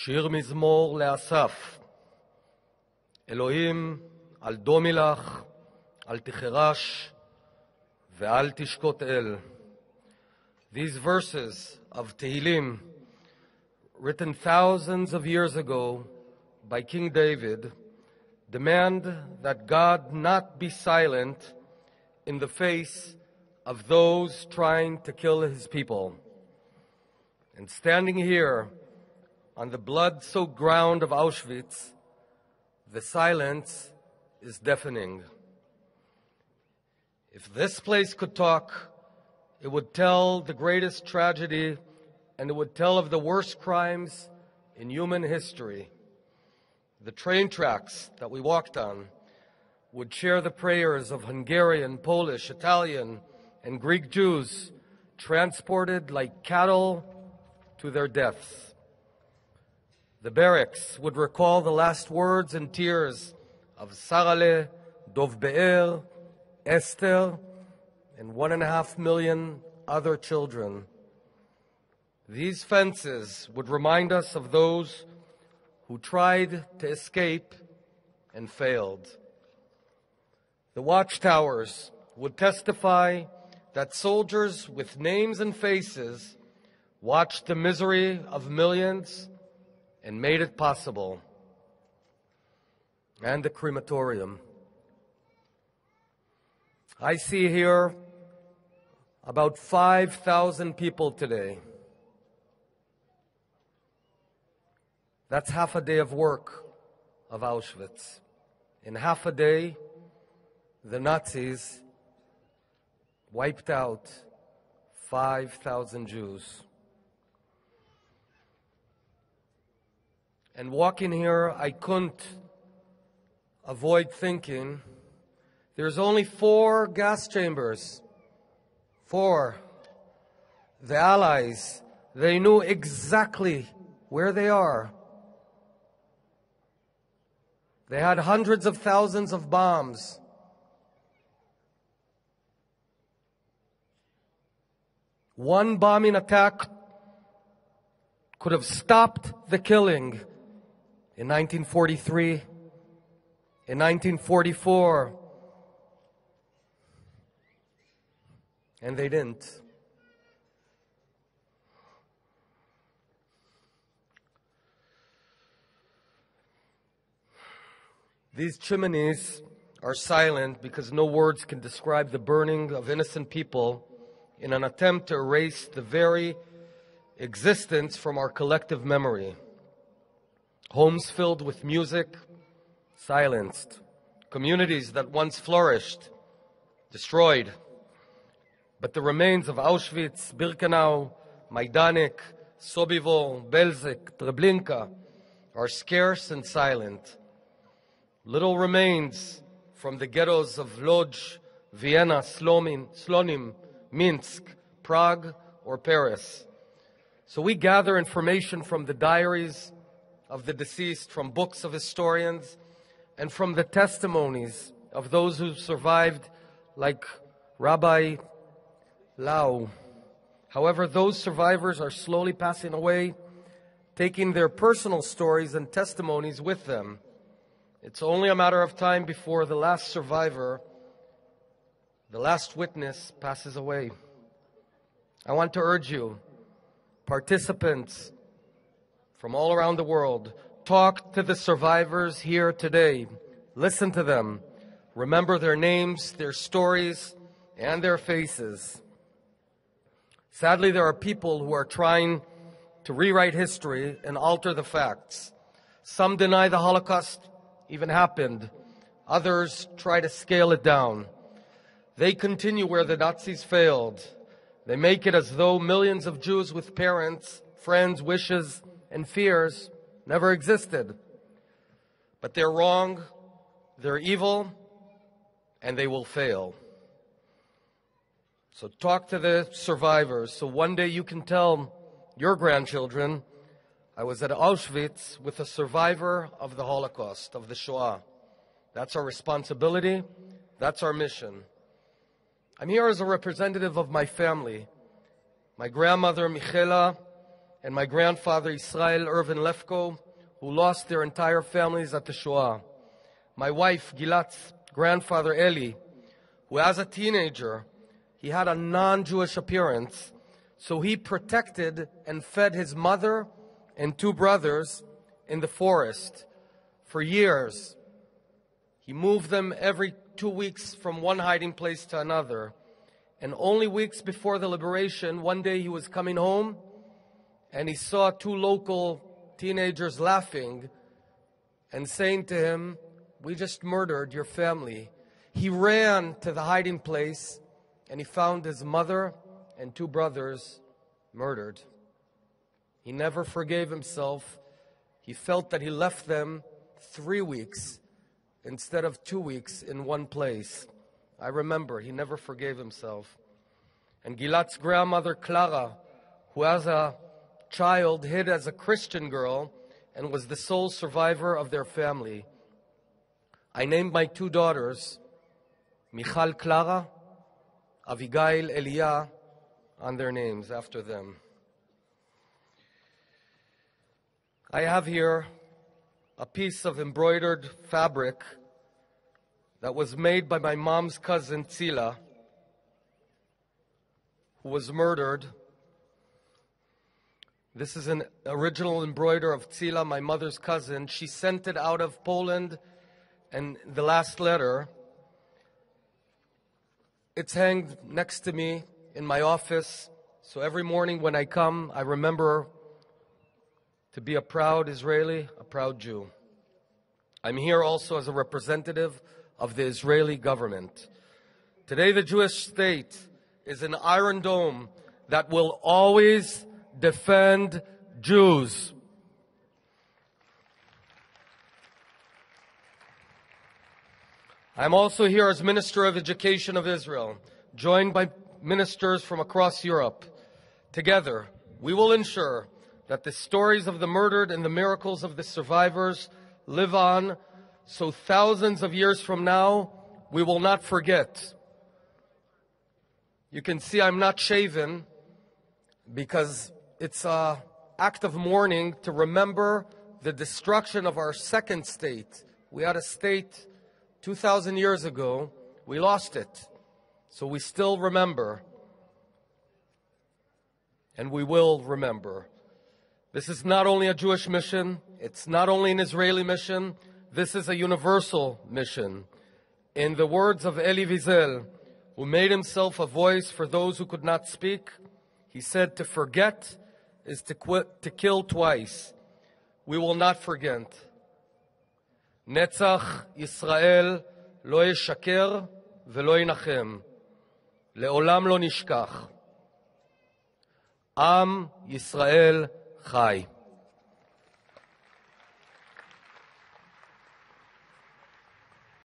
שיר מזמור לאסף. אלוהים, אל דומי לך, אל תחרש, ואל תשקוט אל. These verses of Tehillim, written thousands of years ago by King David, demand that God not be silent in the face of those trying to kill his people. And standing here on the blood-soaked ground of Auschwitz, the silence is deafening. If this place could talk, it would tell the greatest tragedy, and it would tell of the worst crimes in human history. The train tracks that we walked on would share the prayers of Hungarian, Polish, Italian, and Greek Jews transported like cattle to their deaths. The barracks would recall the last words and tears of Sarale, Dov Be'er, Esther, and 1.5 million other children. These fences would remind us of those who tried to escape and failed. The watchtowers would testify that soldiers with names and faces watched the misery of millions and made it possible. And the crematorium. I see here about 5,000 people today. That's half a day of work of Auschwitz. In half a day, the Nazis wiped out 5,000 Jews. And walking here, I couldn't avoid thinking, there's only 4 gas chambers. 4. The Allies, they knew exactly where they are. They had hundreds of thousands of bombs. One bombing attack could have stopped the killing in 1943, in 1944, and they didn't. These chimneys are silent because no words can describe the burning of innocent people in an attempt to erase the very existence from our collective memory. Homes filled with music, silenced. Communities that once flourished, destroyed. But the remains of Auschwitz, Birkenau, Majdanek, Sobibor, Belzec, Treblinka are scarce and silent. Little remains from the ghettos of Lodz, Vienna, Slonim, Minsk, Prague, or Paris. So we gather information from the diaries of the deceased, from books of historians, and from the testimonies of those who survived, like Rabbi Lau. However, those survivors are slowly passing away, taking their personal stories and testimonies with them. It's only a matter of time before the last survivor, the last witness, passes away. I want to urge you, participants from all around the world, talk to the survivors here today. Listen to them. Remember their names, their stories, and their faces. Sadly, there are people who are trying to rewrite history and alter the facts. Some deny the Holocaust even happened. Others try to scale it down. They continue where the Nazis failed. They make it as though millions of Jews with parents, friends, wishes, and fears never existed. But they're wrong, they're evil, and they will fail. So talk to the survivors so one day you can tell your grandchildren, I was at Auschwitz with a survivor of the Holocaust, of the Shoah. That's our responsibility. That's our mission. I'm here as a representative of my family. My grandmother, Michela, and my grandfather Israel Irvin Lefko, who lost their entire families at the Shoah. My wife Gilat's grandfather Eli, who as a teenager, he had a non-Jewish appearance, so he protected and fed his mother and two brothers in the forest for years. He moved them every 2 weeks from one hiding place to another. And only weeks before the liberation, one day he was coming home and he saw two local teenagers laughing and saying to him, "We just murdered your family." He ran to the hiding place and he found his mother and two brothers murdered. He never forgave himself. He felt that he left them 3 weeks instead of 2 weeks in one place. I remember, he never forgave himself. And Gilat's grandmother, Clara, who as a child hid as a Christian girl and was the sole survivor of their family. I named my two daughters, Michal Clara, Avigail Elia, on their names after them. I have here a piece of embroidered fabric that was made by my mom's cousin, Tzila, who was murdered. This is an original embroider of Tzila, my mother's cousin. She sent it out of Poland, and the last letter, it's hanged next to me in my office. So every morning when I come, I remember to be a proud Israeli, a proud Jew. I'm here also as a representative of the Israeli government. Today, the Jewish state is an iron dome that will always defend Jews. I'm also here as Minister of Education of Israel, joined by ministers from across Europe. Together, we will ensure that the stories of the murdered and the miracles of the survivors live on, so thousands of years from now, we will not forget. You can see I'm not shaven because it's an act of mourning to remember the destruction of our second state. We had a state 2,000 years ago. We lost it. So we still remember. And we will remember. This is not only a Jewish mission. It's not only an Israeli mission. This is a universal mission. In the words of Elie Wiesel, who made himself a voice for those who could not speak, he said, "To forget is to kill twice. We will not forget. Netzach Yisrael lo yeshaker velo yinachem. Leolam lo nishkach. Am Yisrael chai."